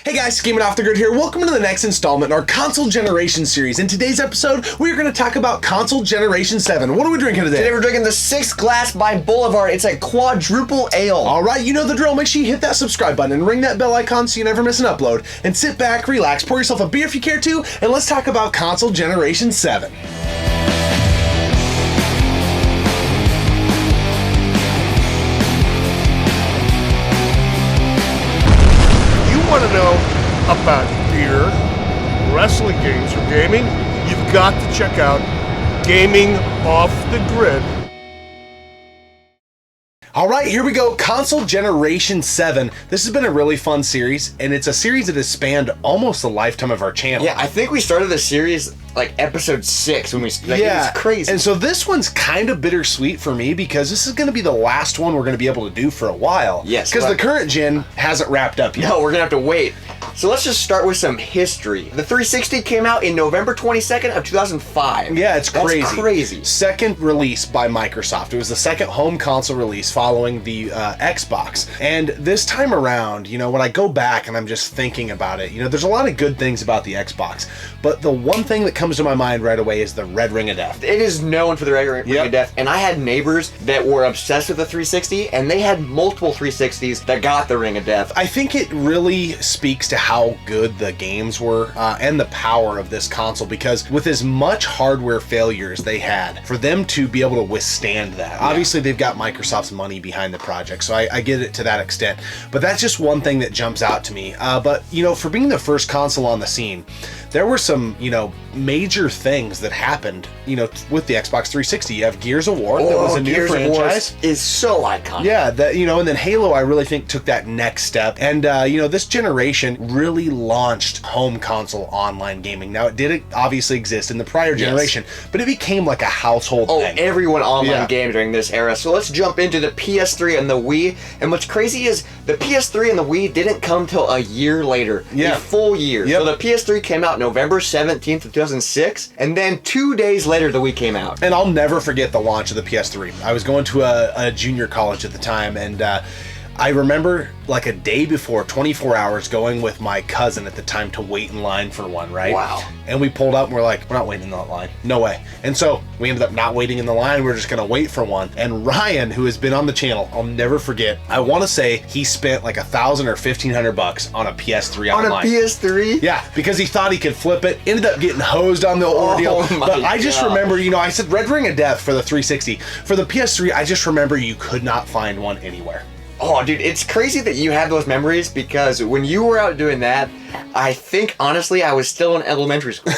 Hey guys, Gaming Off the Grid here. Welcome to the next installment in our console generation series. In today's episode, we're going to talk about console generation 7. What are we drinking today? Today we're drinking the 6th glass by Boulevard. It's a Quadruple Ale. All right, you know the drill. Make sure you hit that subscribe button and ring that bell icon so you never miss an upload. And sit back, relax, pour yourself a beer if you care to, and let's talk about console generation 7. Want to know about beer, wrestling games, or gaming? You've got to check out Gaming Off the Grid. All right, here we go. Console Generation 7. This has been a really fun series, and it's a series that has spanned almost the lifetime of our channel. Yeah, I think we started the series like episode 6 when we it was crazy. And so this one's kind of bittersweet for me because this is going to be the last one we're going to be able to do for a while. Yes. Because the current gen hasn't wrapped up yet. No, we're going to have to wait. So let's just start with some history. The 360 came out in November 22nd of 2005. Yeah, it's crazy. That's crazy. Second release by Microsoft. It was the second home console release following the Xbox. And this time around, you know, when I go back and I'm just thinking about it, you know, there's a lot of good things about the Xbox. But the one thing that comes to my mind right away is the red ring of death. It is known for the red ring of death. And I had neighbors that were obsessed with the 360, and they had multiple 360s that got the ring of death. I think it really speaks to how good the games were and the power of this console, because with as much hardware failures they had, for them to be able to withstand that. Obviously they've got Microsoft's money behind the project, so I get it to that extent, but that's just one thing that jumps out to me. But you know, for being the first console on the scene, there were some, you know, major things that happened, you know, with the Xbox 360. You have Gears of War, that was a new Gears franchise. of War is so iconic. Yeah, that, you know, and then Halo, I really think took that next step. And you know, this generation really launched home console online gaming. Now, it did obviously exist in the prior generation, but it became like a household thing. Everyone online gamed during this era. So let's jump into the PS3 and the Wii. And what's crazy is the PS3 and the Wii didn't come till a year later. A full year. So the PS3 came out November 17th of 2006, and then 2 days later the Wii came out. And I'll never forget the launch of the PS3. I was going to a junior college at the time, and I remember like a day before, 24 hours, going with my cousin at the time to wait in line for one, right? Wow. And we pulled up and we're like, we're not waiting in that line. No way. And so we ended up not waiting in the line. We're just going to wait for one. And Ryan, who has been on the channel, I'll never forget, I want to say he spent like $1,000 or $1,500 on a PS3 online. On a PS3? Yeah, because he thought he could flip it. Ended up getting hosed on the ordeal. But I just remember, you know, I said red ring of death for the 360. For the PS3, I just remember you could not find one anywhere. Oh, dude, it's crazy that you have those memories, because when you were out doing that, I think, honestly, I was still in elementary school.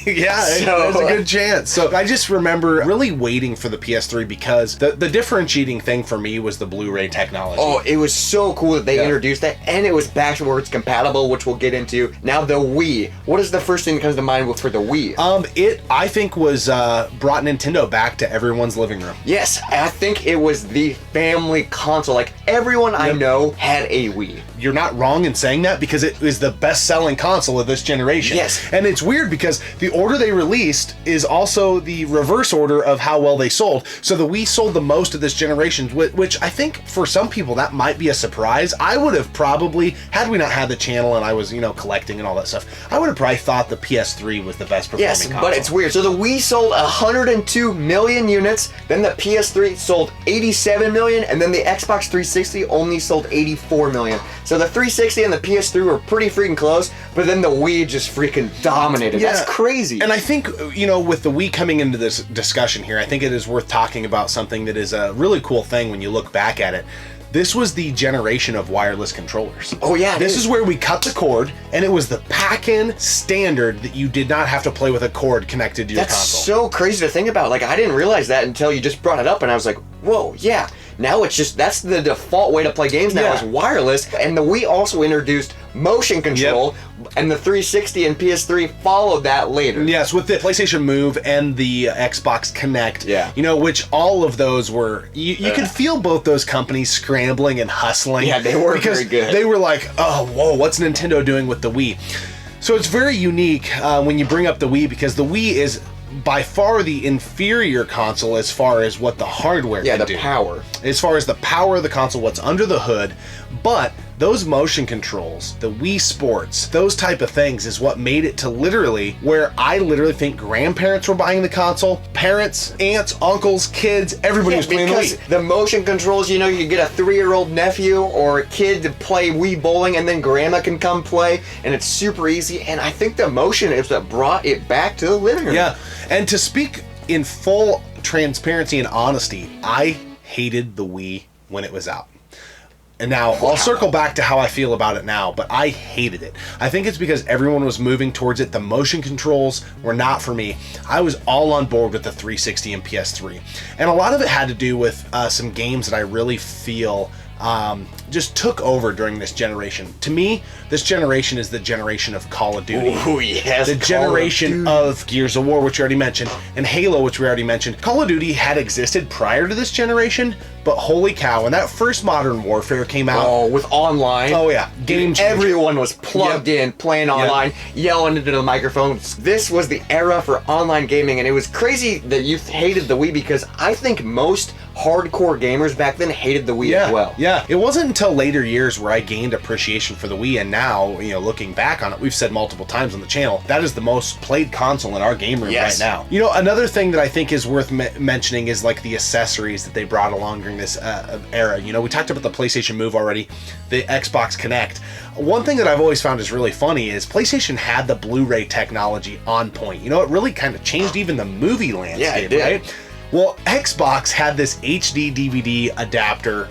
Yeah, there's a good chance. So I just remember really waiting for the PS3 because the differentiating thing for me was the Blu-ray technology. Oh, it was so cool that they introduced that, and it was backwards compatible, which we'll get into. Now, the Wii. What is the first thing that comes to mind for the Wii? It, I think, was brought Nintendo back to everyone's living room. Yes, I think it was the family console. Like, everyone I know had a Wii. You're not wrong in saying that, because it is the best-selling console of this generation. Yes. And it's weird because the order they released is also the reverse order of how well they sold. So the Wii sold the most of this generation, which I think for some people that might be a surprise. I would have probably, had we not had the channel and I was, you know, collecting and all that stuff, I would have probably thought the PS3 was the best performing console. But it's weird. So the Wii sold 102 million units, then the PS3 sold 87 million, and then the Xbox 360 only sold 84 million. So the 360 and the PS3 were pretty freaking close, but then the Wii just freaking dominated. Yeah. That's crazy. And I think, you know, with the Wii coming into this discussion here, I think it is worth talking about something that is a really cool thing when you look back at it. This was the generation of wireless controllers. Oh yeah, this is where we cut the cord, and it was the pack-in standard that you did not have to play with a cord connected to your console. That's so crazy to think about. Like, I didn't realize that until you just brought it up, and I was like, whoa, yeah. Now it's just, that's the default way to play games now, is wireless. And the Wii also introduced motion control, and the 360 and PS3 followed that later. Yes, with the PlayStation Move and the Xbox Connect, you know, which all of those were, you could feel both those companies scrambling and hustling. Yeah, they were very good. They were like, oh, whoa, what's Nintendo doing with the Wii? So it's very unique when you bring up the Wii, because the Wii is by far the inferior console as far as what the hardware can do. Yeah, the power. As far as the power of the console, what's under the hood, but those motion controls, the Wii Sports, those type of things is what made it to literally where I literally think grandparents were buying the console, parents, aunts, uncles, kids, everybody was playing the Wii. The motion controls, you know, you get a 3-year-old nephew or a kid to play Wii bowling, and then grandma can come play, and it's super easy. And I think the motion is what brought it back to the living room. Yeah, and to speak in full transparency and honesty, I hated the Wii when it was out. And now I'll circle back to how I feel about it now, but I hated it. I think it's because everyone was moving towards it. The motion controls were not for me. I was all on board with the 360 and PS3. And a lot of it had to do with some games that I really feel just took over during this generation. To me, this generation is the generation of Call of Duty. Oh, yes. The generation of Gears of War, which we already mentioned, and Halo, which we already mentioned. Call of Duty had existed prior to this generation, but holy cow, when that first Modern Warfare came out. Oh, with online. Oh, yeah. Game changer. Everyone was plugged in, playing online, yelling into the microphones. This was the era for online gaming, and it was crazy that you hated the Wii, because I think most hardcore gamers back then hated the Wii as well. Yeah, it wasn't until later years where I gained appreciation for the Wii, and now, you know, looking back on it, we've said multiple times on the channel, that is the most played console in our game room right now. You know, another thing that I think is worth mentioning is like the accessories that they brought along during this era. You know, we talked about the PlayStation Move already, the Xbox Kinect. One thing that I've always found is really funny is PlayStation had the Blu-ray technology on point. You know, it really kind of changed even the movie landscape, right? Well, Xbox had this HD DVD adapter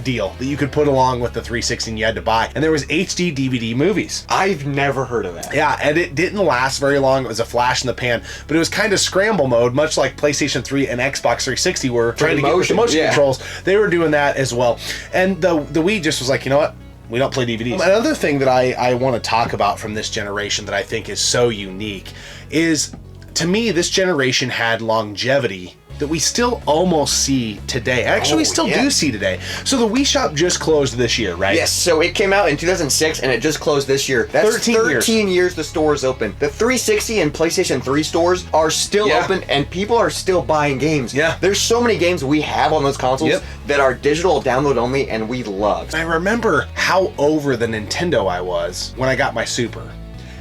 deal that you could put along with the 360 and you had to buy. And there was HD DVD movies. I've never heard of that. Yeah, and it didn't last very long. It was a flash in the pan. But it was kind of scramble mode, much like PlayStation 3 and Xbox 360 were trying to get with the motion controls. They were doing that as well. And the Wii just was like, you know what? We don't play DVDs. Another thing that I want to talk about from this generation that I think is so unique is, to me, this generation had longevity that we still almost see today. Actually, we still do see today. So the Wii Shop just closed this year, right? Yes, so it came out in 2006 and it just closed this year. That's 13 years the store is open. The 360 and PlayStation 3 stores are still open, and people are still buying games. Yeah. There's so many games we have on those consoles that are digital download only, and we love. I remember how over the Nintendo I was when I got my Super.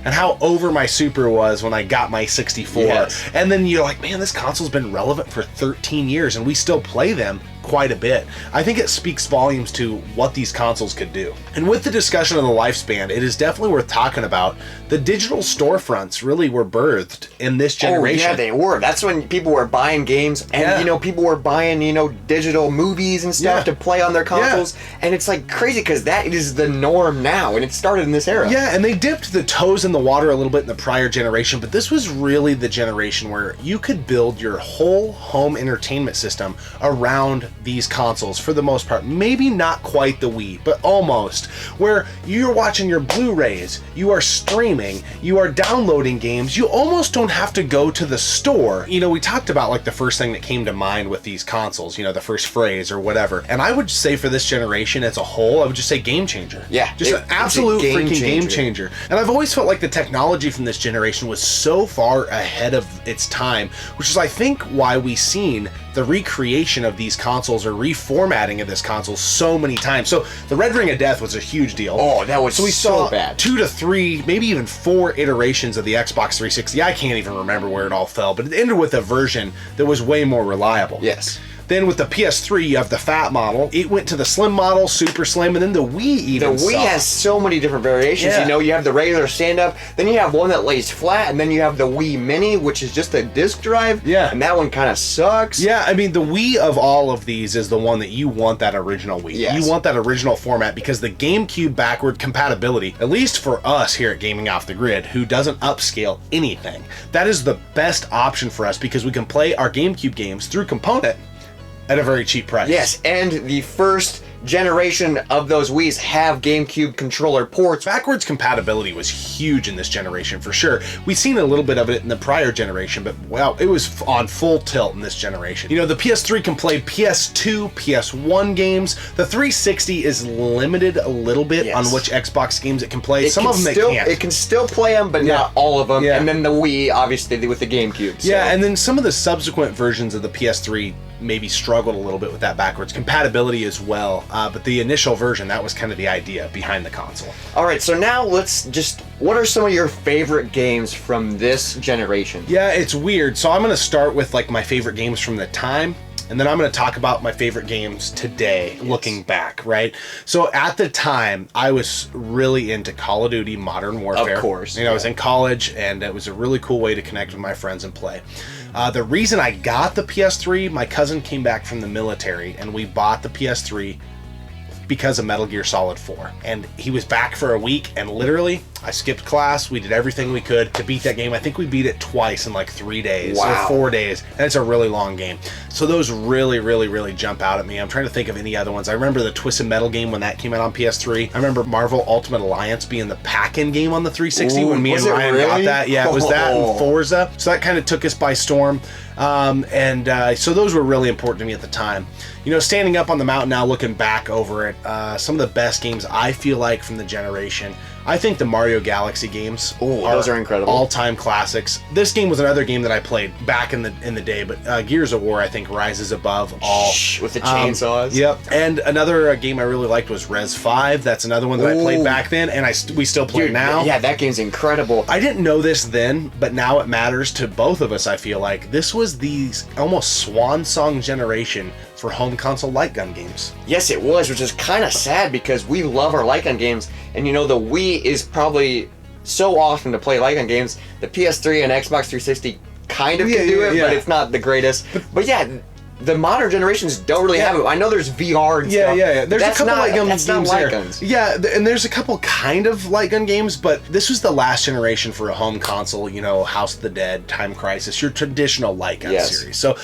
And how over my Super was when I got my 64. Yes. And then you're like, man, this console's been relevant for 13 years and we still play them quite a bit. I think it speaks volumes to what these consoles could do. And with the discussion of the lifespan, it is definitely worth talking about. The digital storefronts really were birthed in this generation. Oh, yeah, they were. That's when people were buying games, and you know, people were buying, you know, digital movies and stuff to play on their consoles. And it's like crazy because that is the norm now, and it started in this era. Yeah, and they dipped the toes in the water a little bit in the prior generation, but this was really the generation where you could build your whole home entertainment system around these consoles for the most part. Maybe not quite the Wii, but almost. Where you're watching your Blu-rays, you are streaming, you are downloading games, you almost don't have to go to the store. You know, we talked about like the first thing that came to mind with these consoles, you know, the first phrase or whatever. And I would say for this generation as a whole, I would just say game changer. Yeah. Just an absolute freaking game changer. And I've always felt like the technology from this generation was so far ahead of its time, which is I think why we've seen the recreation of these consoles or reformatting of this console so many times. So the Red Ring of Death was a huge deal. Oh, that was so we saw bad. 2 to 3, maybe even 4 iterations of the Xbox 360. I can't even remember where it all fell, but it ended with a version that was way more reliable. Yes. Then with the PS3, you have the fat model. It went to the slim model, super slim, and then the Wii even The Wii has so many different variations. Yeah. You know, you have the regular stand-up, then you have one that lays flat, and then you have the Wii Mini, which is just a disc drive. Yeah. And that one kind of sucks. Yeah, I mean, the Wii of all of these is the one that you want that original Wii. Yes. You want that original format because the GameCube backward compatibility, at least for us here at Gaming Off the Grid, who doesn't upscale anything, that is the best option for us because we can play our GameCube games through Component at a very cheap price. Yes, and the first generation of those Wiis have GameCube controller ports. Backwards compatibility was huge in this generation for sure. We've seen a little bit of it in the prior generation, but wow, it was on full tilt in this generation. You know, the PS3 can play PS2, PS1 games. The 360 is limited a little bit on which Xbox games it can play. Some of them it can't. It can still play them, but not all of them. And then the Wii, obviously, with the GameCube. So. Yeah, and then some of the subsequent versions of the PS3 maybe struggled a little bit with that backwards compatibility as well. But the initial version, that was kind of the idea behind the console. All right, so now what are some of your favorite games from this generation? Yeah, it's weird. So I'm going to start with like my favorite games from the time. And then I'm going to talk about my favorite games today, looking back, right? So at the time, I was really into Call of Duty Modern Warfare. Of course. I was in college, and it was a really cool way to connect with my friends and play. The reason I got the PS3, my cousin came back from the military, and we bought the PS3 because of Metal Gear Solid 4. And he was back for a week, and literally, I skipped class. We did everything we could to beat that game. I think we beat it twice in like 3 days or 4 days, and it's a really long game. So those really, really, really jump out at me. I'm trying to think of any other ones. I remember the Twisted Metal game when that came out on PS3. I remember Marvel Ultimate Alliance being the pack-in game on the 360 when me and Ryan got that. Yeah, it was that and Forza. So that kind of took us by storm. So those were really important to me at the time. You know, standing up on the mountain now, looking back over it, some of the best games I feel like from the generation, I think the Mario Galaxy games those are incredible. All-time classics. This game was another game that I played back in the day, but Gears of War, I think, rises above all. With the chainsaws. Yep. And another game I really liked was Res 5. That's another one that I played back then, and we still play now. Yeah, that game's incredible. I didn't know this then, but now it matters to both of us, I feel like. This was the almost swan song generation for home console light gun games. Yes, it was, which is kind of sad because we love our light gun games, and you know, the Wii is probably so awesome to play light gun games. The PS3 and Xbox 360 kind of can do it, but it's not the greatest. But yeah, the modern generations don't really have it. I know there's VR and stuff. Yeah. There's a couple light gun games not light there. Guns. Yeah, and there's a couple kind of light gun games, but this was the last generation for a home console, you know, House of the Dead, Time Crisis, your traditional light gun series. So,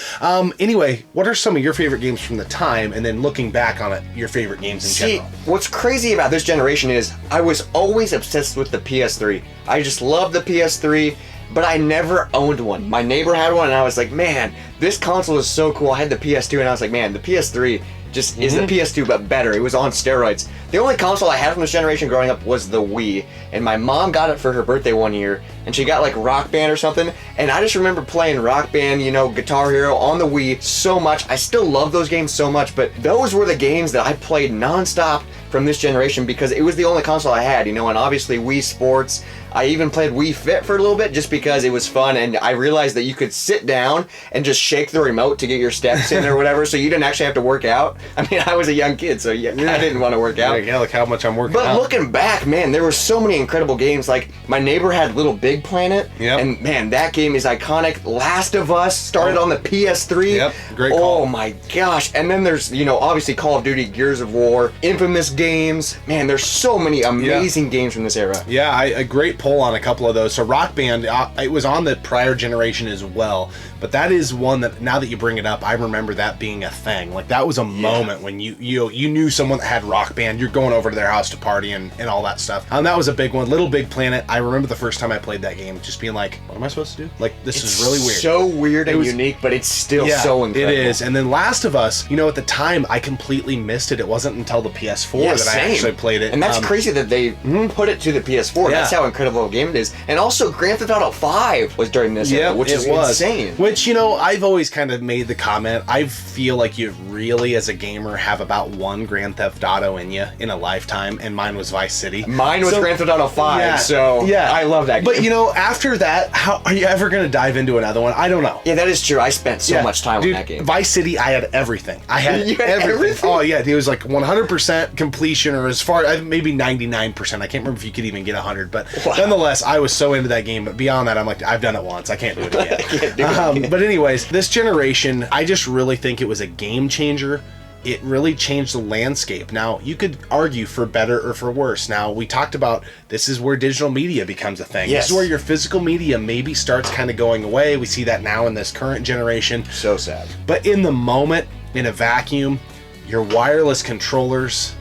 anyway, what are some of your favorite games from the time, and then looking back on it, your favorite games in general? What's crazy about this generation is I was always obsessed with the PS3. I just loved the PS3. But I never owned one. My neighbor had one, and I was like, man, this console is so cool. I had the PS2, and I was like, man, the PS3 just is the PS2, but better. It was on steroids. The only console I had from this generation growing up was the Wii, and my mom got it for her birthday one year, and she got like Rock Band or something, and I just remember playing Rock Band, you know, Guitar Hero on the Wii so much. I still love those games so much, but those were the games that I played nonstop from this generation because it was the only console I had, you know, and obviously Wii Sports. I even played Wii Fit for a little bit just because it was fun, and I realized that you could sit down and just shake the remote to get your steps in or whatever, so you didn't actually have to work out. I mean, I was a young kid, so I didn't want to work out. Yeah, look how much I'm working out. But looking back, man, there were so many incredible games. Like, my neighbor had Little Big Planet, and man, that game is iconic. Last of Us started on the PS3. Yep, great call. Oh my gosh. And then there's, you know, obviously Call of Duty, Gears of War, Infamous games. Man, there's so many amazing games from this era. Yeah, a great poll on a couple of those. So Rock Band, it was on the prior generation as well, but that is one that, now that you bring it up, I remember that being a thing. Like, that was a moment when you knew someone that had Rock Band. You're going over to their house to party and all that stuff. That was a big one. Little Big Planet, I remember the first time I played that game just being like, what am I supposed to do? Like, this is really weird. So weird and unique, but it's still so incredible. It is. And then Last of Us, you know, at the time, I completely missed it. It wasn't until the PS4 that I actually played it. And that's crazy that they put it to the PS4. That's how incredible a game it is. And also, Grand Theft Auto 5 was during this era, which is insane. Which, you know, I've always kind of made the comment, I feel like you really, as a gamer, have about one Grand Theft Auto in you in a lifetime, and mine was Vice City. Mine was Grand Theft Auto 5, I love that game. But, you know, after that, how are you ever going to dive into another one? I don't know. Yeah, that is true. I spent so much time on that game. Vice City, I had everything. I had everything. Oh, yeah. It was like 100% completion, or as far, maybe 99%. I can't remember if you could even get 100, but nonetheless, I was so into that game. But beyond that, I'm like, I've done it once. I can't do it again. But anyways, this generation, I just really think it was a game changer. It really changed the landscape. Now, you could argue for better or for worse. Now, we talked about this is where digital media becomes a thing. This is where your physical media maybe starts kind of going away. We see that now in this current generation. So sad. But in the moment, in a vacuum, your wireless controllers,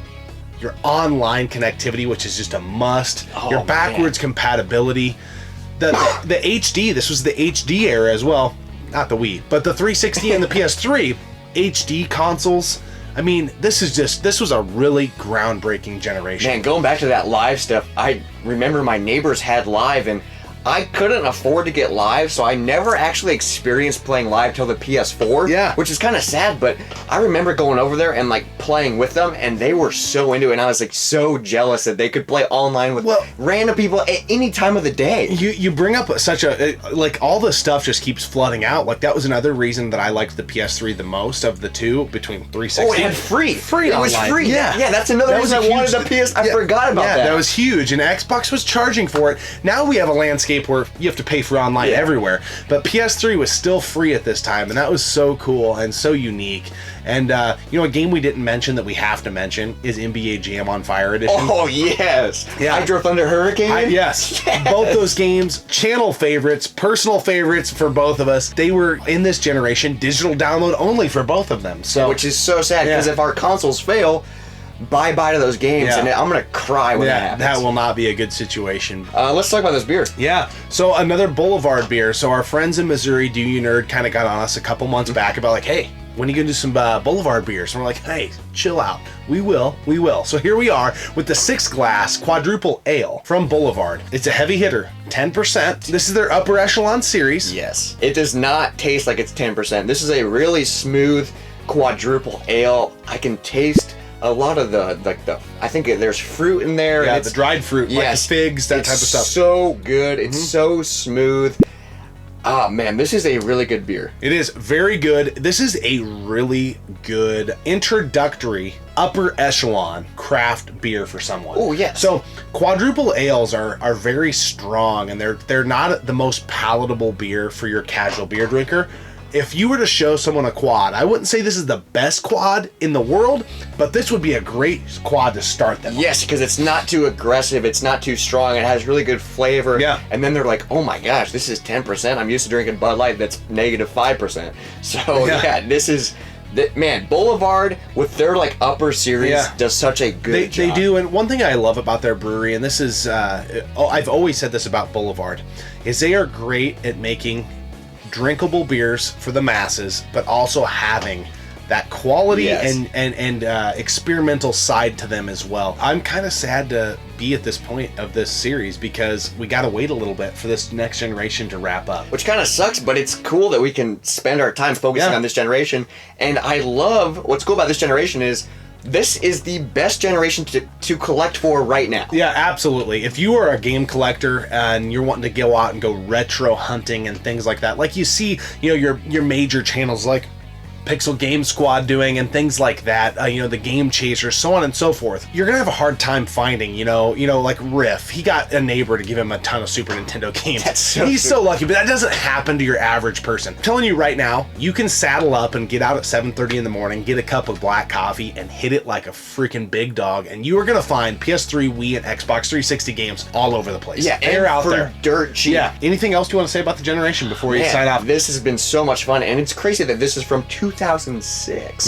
your online connectivity, which is just a must, your backwards compatibility, the HD, this was the HD era as well. Not the Wii, but the 360 and the PS3 HD consoles. I mean, this was a really groundbreaking generation. Man, going back to that live stuff, I remember my neighbors had live, and I couldn't afford to get live, so I never actually experienced playing live till the PS4. Yeah. Which is kind of sad, but I remember going over there and like playing with them, and they were so into it, and I was like so jealous that they could play online with random people at any time of the day. You bring up such a, like, all the stuff just keeps flooding out. Like, that was another reason that I liked the PS3 the most of the two, between 360. Oh, it had free It was online. free. Yeah, that's another reason I wanted the PS. I forgot about that. Yeah, that was huge, and Xbox was charging for it. Now we have a landscape where you have to pay for online everywhere, but PS3 was still free at this time, and that was so cool and so unique. And you know, a game we didn't mention that we have to mention is NBA Jam on Fire Edition. Oh yes, Hydro Thunder Hurricane. Yes, both those games, channel favorites, personal favorites for both of us. They were in this generation digital download only for both of them. So, which is so sad because if our consoles fail, bye-bye to those games, and I'm gonna cry when that happens. That will not be a good situation. Let's talk about this beer. Yeah, so another Boulevard beer. So our friends in Missouri, Do You Nerd, kind of got on us a couple months back about like, hey, when are you gonna do some Boulevard beers? And we're like, hey, chill out. We will. So here we are with the 6-glass Quadruple Ale from Boulevard. It's a heavy hitter, 10%. This is their upper echelon series. Yes. It does not taste like it's 10%. This is a really smooth Quadruple Ale. I can taste a lot of I think there's fruit in there. Yeah, the dried fruit, like the figs, that type of stuff. It's so good. It's so smooth. Oh man, this is a really good beer. It is very good. This is a really good introductory upper echelon craft beer for someone. Oh yes. So Quadruple Ales are very strong, and they're not the most palatable beer for your casual beer drinker. If you were to show someone a quad, I wouldn't say this is the best quad in the world, but this would be a great quad to start them. Yes, because it's not too aggressive, it's not too strong, it has really good flavor. Yeah. And then they're like, oh my gosh, this is 10%. I'm used to drinking Bud Light that's -5%. So this is, man, Boulevard with their like upper series does such a good job. They do, and one thing I love about their brewery, and this is, I've always said this about Boulevard, is they are great at making drinkable beers for the masses, but also having that quality and experimental side to them as well. I'm kind of sad to be at this point of this series because we got to wait a little bit for this next generation to wrap up. Which kind of sucks, but it's cool that we can spend our time focusing on this generation. And I love, what's cool about this generation is this is the best generation to collect for right now. Yeah, absolutely. If you are a game collector and you're wanting to go out and go retro hunting and things like that, like you see, you know, your major channels like Pixel Game Squad doing and things like that, you know, the Game Chasers, so on and so forth, you're gonna have a hard time finding, you know, like Riff. He got a neighbor to give him a ton of Super Nintendo games. He's so lucky, but that doesn't happen to your average person. I'm telling you right now, you can saddle up and get out at 7:30 in the morning, get a cup of black coffee, and hit it like a freaking big dog, and you are gonna find PS3, Wii, and Xbox 360 games all over the place. Yeah, they're out there. Dirt cheap. Yeah. Anything else you want to say about the generation before you sign off? This has been so much fun, and it's crazy that this is from 2006.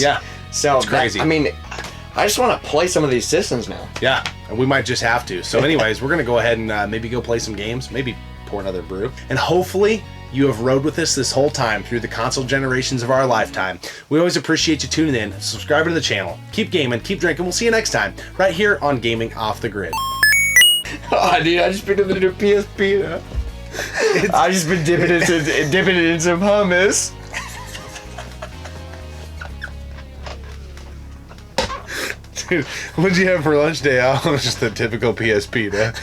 Yeah, so it's crazy. I mean, I just want to play some of these systems now. Yeah, and we might just have to. So anyways, we're going to go ahead and maybe go play some games, maybe pour another brew. And hopefully you have rode with us this whole time through the console generations of our lifetime. We always appreciate you tuning in, subscribing to the channel. Keep gaming, keep drinking. We'll see you next time, right here on Gaming Off the Grid. Oh, dude, I just picked up the new PSP. I've just been dipping it in some hummus. Dude, what'd you have for lunch today? Oh, just the typical PSP, man.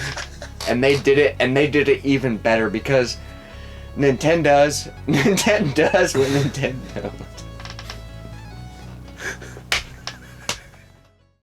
And they did it even better because Nintendo does what Nintendo does.